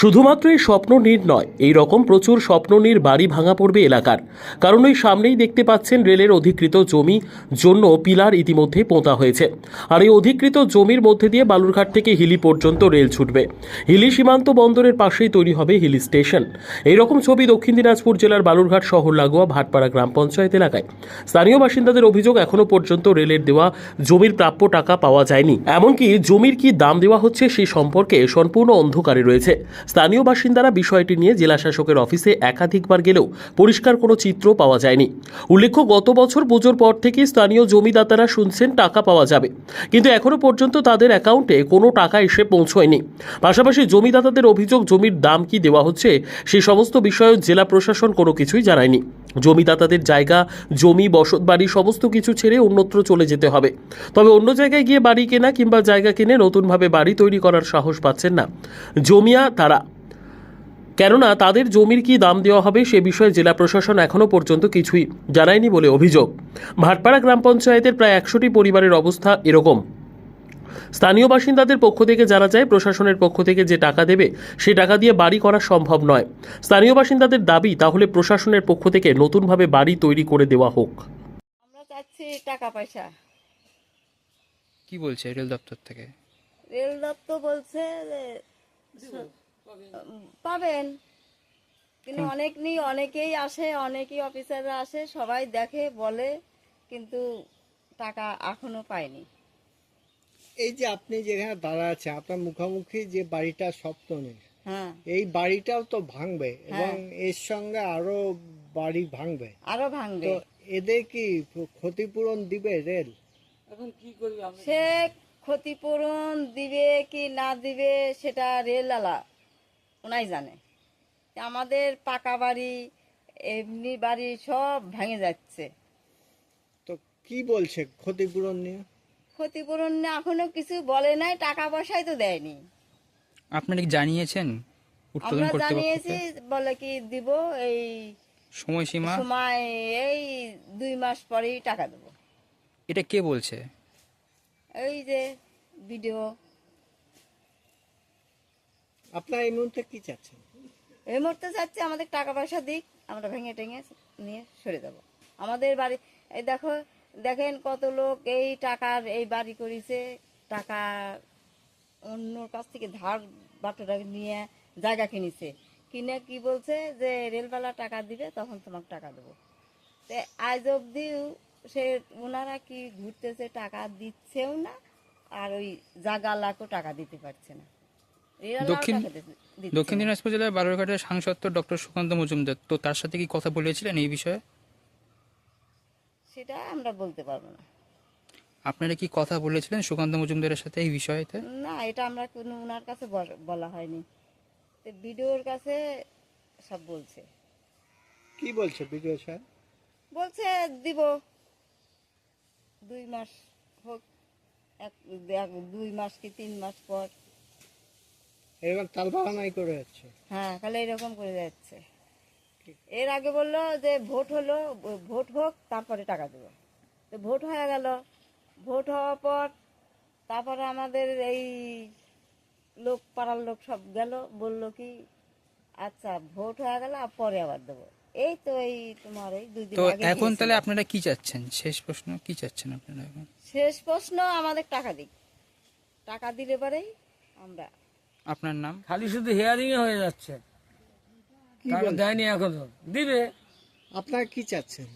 শুধুমাত্র এই স্বপ্ননীড় নয়, এই রকম প্রচুর স্বপ্ননীড় বাড়ি ভাঙা পড়বে এলাকার। কারণ ওই সামনেই দেখতে পাচ্ছেন রেলের অধিকৃত জমি জন্য পিলার ইতিমধ্যে পোঁতা হয়েছে। আর এই অধিকৃত জমির মধ্যে দিয়ে বালুরঘাট থেকে হিলি পর্যন্ত রেল ছুটবে। হিলি সীমান্ত বন্দরের পাশেই তৈরি হবে হিলি স্টেশন। এইরকম ছবি দক্ষিণ দিনাজপুর জেলার বালুরঘাট শহর লাগোয়া ভাটপাড়া গ্রাম পঞ্চায়েত এলাকায়। স্থানীয় বাসিন্দাদের অভিযোগ, এখনো পর্যন্ত রেলের দেওয়া জমির প্রাপ্য টাকা পাওয়া যায়নি। এমনকি জমির কি দাম দেওয়া হচ্ছে সে সম্পর্কে সম্পূর্ণ অন্ধকারে রয়েছে। স্থানীয় বাসিন্দারা বিষয়টি নিয়ে জেলা শাসকের অফিসে একাধিকবার গেলেও পরিষ্কার কোনো চিত্র পাওয়া যায়নি। উল্লেখ্য, গত বছর পুজোর পর থেকে স্থানীয় জমিদাতারা শুনছেন টাকা পাওয়া যাবে, কিন্তু এখনো পর্যন্ত তাদের অ্যাকাউন্টে কোনো টাকা এসে পৌঁছয়নি। পাশাপাশি জমিদাতাদের অভিযোগ, জমির দাম কি দেওয়া হচ্ছে সেই সমস্ত বিষয়ে জেলা প্রশাসন কোনো কিছুই জানায়নি। জমিদাতাদের জায়গা, জমি, বসতবাড়ি সমস্ত কিছু ছেড়ে অন্যত্র চলে যেতে হবে। তবে অন্য জায়গায় গিয়ে বাড়ি কেনা কিংবা জায়গা কিনে নতুনভাবে বাড়ি তৈরি করার সাহস পাচ্ছেন না জমিয়া তারা। কেননা তাদের জমির কি দাম দেওয়া হবে সে বিষয়ে জেলা প্রশাসন এখনও পর্যন্ত কিছুই জানায়নি বলে অভিযোগ। ভাটপাড়া গ্রাম পঞ্চায়েতের প্রায় 100টি পরিবারের অবস্থা এরকম। স্থানীয় বাসিন্দাদের পক্ষ থেকে জানা যায়, প্রশাসনের পক্ষ থেকে যে টাকা দেবে সে টাকা দিয়ে বাড়ি করা সম্ভব নয়। স্থানীয় বাসিন্দাদের দাবি, তাহলে প্রশাসনের পক্ষ থেকে নতুনভাবে বাড়ি তৈরি করে দেওয়া হোক। আমরা চাচ্ছি টাকা পয়সা। কি বলছে রেল দপ্তর থেকে? রেল দপ্তর বলছে যে পাবেন, কিন্তু অনেকেই আসে, অনেকেই অফিসাররা আসে, সবাই দেখে বলে, কিন্তু টাকা এখনো পায়নি। এই যে আপনি যেখানে দাঁড়া আছে, আপনার মুখোমুখি যে বাড়িটা স্বপ্ন নেই, হ্যাঁ, এই বাড়িটাও তো ভাঙবে এবং হ্যাঁ। এর সঙ্গে আরো বাড়ি ভাঙবে। আরো ভাঙবে। তো এদের কি ক্ষতিপূরণ দিবে রেল? সে ক্ষতিপূরণ দিবে কি না দিবে সেটা রেলওয়ালা ওনাই জানে। আমাদের পাকা বাড়ি, এমনি বাড়ি সব ভেঙে যাচ্ছে। তো কি বলছে ক্ষতিপূরণ নিয়ে? ক্ষতিপূরণ না এখনো কিছু বলে নাই, টাকা পয়সাই তো দেয়নি। আপনারা কি জানিয়েছেন উৎপাদন আমরা জানিয়েছি, কর্তৃপক্ষকে? বলে কি দিব এই সময়সীমা? সময়, এই 2 মাস পরেই টাকা দেবো। এটা কে বলছে? এই যে ভিডিও। আপনারা এই মুহূর্তে কি চাচ্ছেন? এই মুহূর্তে চাচ্ছি আমাদের টাকা পয়সা দিক, আমরা ভেঙে টেঙে নিয়ে সরে যাব। আমাদের বাড়ি এই দেখেন কত লোক এই টাকার এই বাড়ি করেছে, টাকা অন্যর কাছ থেকে ধার বাটোরা নিয়ে জায়গা কিনেছে, কিনে কি বলছে যে রেলওয়ালা টাকা দিবে, তখন তোমাকে টাকা দেবো। তো আজ অব্দিও সে ওনারা কি ঘুরতেছে, টাকা দিচ্ছেও না, আর ওই জায়গালাকেও টাকা দিতে পারছে না। দক্ষিণ দিনাজপুর জেলার বালুরঘাটের সাংসদ ডক্টর সুকান্ত মজুমদার, তো তার সাথে কি কথা বলেছিলেন এই বিষয়ে? সেটা আমরা বলতে পারবো না। আপনারা কি কথা বলেছিলেন সুকান্ত মজুমদারের সাথে এই বিষয়েতে? না, এটা আমরা কোনো ওনার কাছে বলা হয়নি। তো ভিডিওর কাছে সব বলছে। কি বলছে বিডিও সাহেব? বলছে দিব 2 মাস হোক, 2 মাস কি 3 মাস পর। এরকম তালবাহানাই করে যাচ্ছে। হ্যাঁ, খালি এরকম করে যাচ্ছে। এর আগে বললো যে ভোট হলো, ভোট হোক তারপরে টাকা দেবো। তো ভোট হয়ে গেল, ভোট হওয়ার পর তারপরে আমাদের এই লোক, পাড়ার লোক সব গেল, বললো কি আচ্ছা ভোট হয়ে গেল আর পরে আবার দেবো। এই তো এই তোমার এই 2 দিন তো আগে এখন গিয়েছিল। তাহলে আপনারা কি চাচ্ছেন? শেষ প্রশ্ন, কি চাচ্ছেন আপনারা এখন? শেষ প্রশ্ন, আমাদের টাকা দিক, টাকা দিলে পরেই আমরা। আপনার নাম? খালি শুধু হিয়ারিং এ হয়ে যাচ্ছে, কি টাকা বলছে? দেয়নি এখনো। দিবে, আপনারা কি চাচ্ছেন?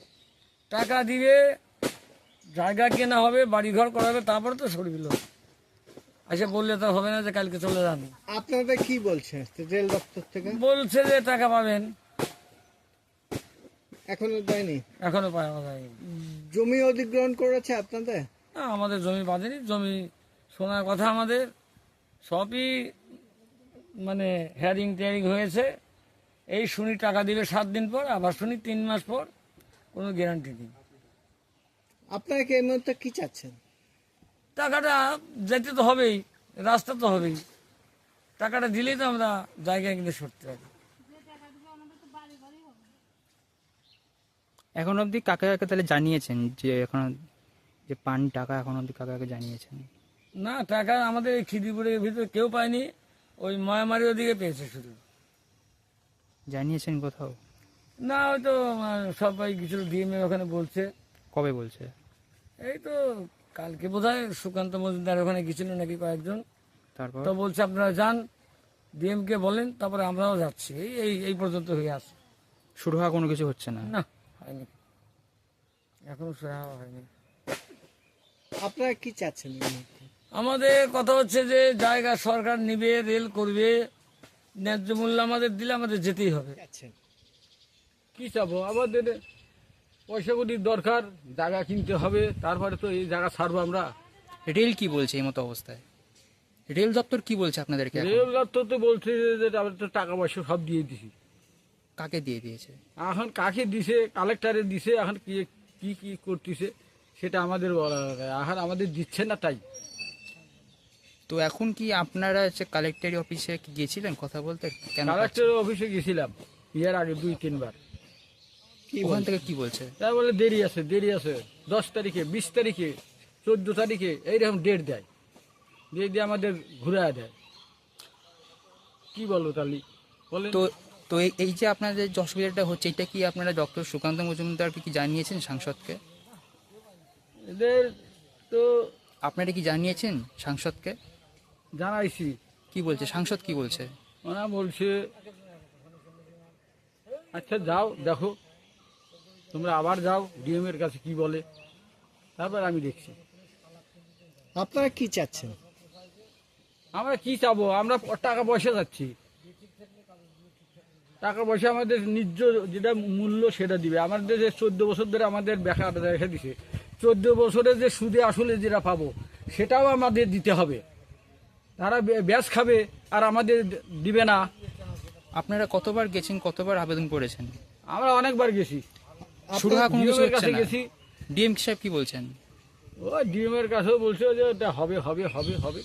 টাকা দিবে, জায়গা কেনা হবে, বাড়িঘর করা হবে, তারপরে তো সরবিল। এসে বললে তো হবে না যে কালকে চলে যান। আপনাদের কি বলছে রেল দপ্তর থেকে? বলছে যে টাকা পাবেন, এখনো দেয়নি। এখনো পাওয়া যায়নি। জমি অধিগ্রহণ করেছে আপনাদের? না, আমাদের জমি বাঁধেনি, জমি শোনার কথা আমাদের সবই মানে হেয়ারিং টেয়ারিং হয়েছে। এই শুনি টাকা দিবে 7 দিন পর, আবার শুনি 3 মাস পর, কোনো গ্যারান্টি নেই। আপনারা কি এই মুহূর্তে কি চাচ্ছেন? টাকাটা যেতে তো হবেই, রাস্তা তো হবেই, টাকাটা দিলেই তো আমরা জায়গায় কিনে সরতে পারি। এখন অবধি কাকে কাকে তাহলে জানিয়েছেন যে এখন যে পান টাকা, এখন অবধি কাকে কাকে জানিয়েছেন? না, টাকা আমাদের এই খিদিপুরের ভিতরে কেউ পায়নি। ওই মায়ামারি ওদিকে পেয়েছে শুধু। জানিয়েছেন কোথাও? না হয়তো সবাই কিছু ডিএমএ ওখানে বলছে। কবে বলছে? এই তো কালকে বোধহয় সুকান্ত মজুমদার ওখানে গেছিল নাকি কয়েকজন, তারপর তো বলছে আপনারা যান ডিএম কে বলেন, তারপরে আমরাও যাচ্ছি। এই এই এই পর্যন্ত হয়ে আসে। শুরু হওয়া কোনো কিছু হচ্ছে না? না, হয়নি, এখনো শুরু হওয়া হয়নি। আপনারা কি চাচ্ছেন এই মুহূর্তে? আমাদের কথা হচ্ছে যে জায়গা সরকার নিবে, রেল করবে, ন্যায্য মূল্য আমাদের দিলে আমাদের যেতেই হবে। চাচ্ছেন কি চাবো, আমাদের পয়সা কড়ির দরকার, জায়গা কিনতে হবে, তারপরে তো এই জায়গা ছাড়বো আমরা। রেল কি বলছে এই মতো অবস্থায়? রেল দপ্তর কি বলছে আপনাদেরকে এখন? রেল দপ্তর তো বলছে যে আমরা তো টাকা পয়সা সব দিয়ে দিছি। কাকে দিয়ে দিয়েছে? এখন কাকে দিছে, কালেক্টরে দিছে, এখন কি কি কি করতেছে সেটা আমাদের বলা হবে। এখন আমাদের দিচ্ছে না তাই। তো এখন কি আপনারা কালেক্টর অফিসে কি গিয়েছিলেন কথা বলতে? কেন কালেক্টর অফিসে গেছিলাম এর আগে 2-3 বার। পাচ্ছেন? ওখান থেকে কি বলছে? তাই বলে দেরি আছে, দেরি আছে, 10 তারিখে, 20 তারিখে, 14 তারিখে এইরকম ডেট দেয়, দিয়ে আমাদের ঘুরে দেয়। কি বলবো তাহলে বলেন? তো তো এই যে আপনাদের যে অসুবিধাটা হচ্ছে, এটা কি আপনারা ডক্টর সুকান্ত মজুমদারকে কি জানিয়েছেন, সাংসদকে? এদের তো আপনারা কি জানিয়েছেন সাংসদকে? জানাইছি, কি বলছে সাংসদ, কি বলছে? ওরা বলছে আচ্ছা যাও দেখো, তোমরা আবার যাও ডিএম এর কাছে কি বলে, তারপর আমি দেখছি। আপনারা কি চাচ্ছেন? আমরা কি চাবো, আমরা টাকা পয়সা যাচ্ছি, টাকা পয়সা আমাদের ন্যায্য যেটা মূল্য সেটা দিবে। আমাদের যে 14 বছর ধরে আমাদের বেকার রেখে দিছে, 14 বছরে যে সুদে আসলে যেটা পাবো সেটাও আমাদের দিতে হবে। তারা ব্যাস খাবে আর আমাদের দিবে না। আপনারা কতবার গেছেন, কতবার আবেদন করেছেন? আমরা অনেকবার গেছি, শুরু হওয়া কোনো কিছু ডিএম এর হচ্ছে কাছে না? গেছি, ডিএম সাহেব কি বলছেন? ও ডিএম এর কাছেও বলছে যে এটা হবে হবে হবে হবে,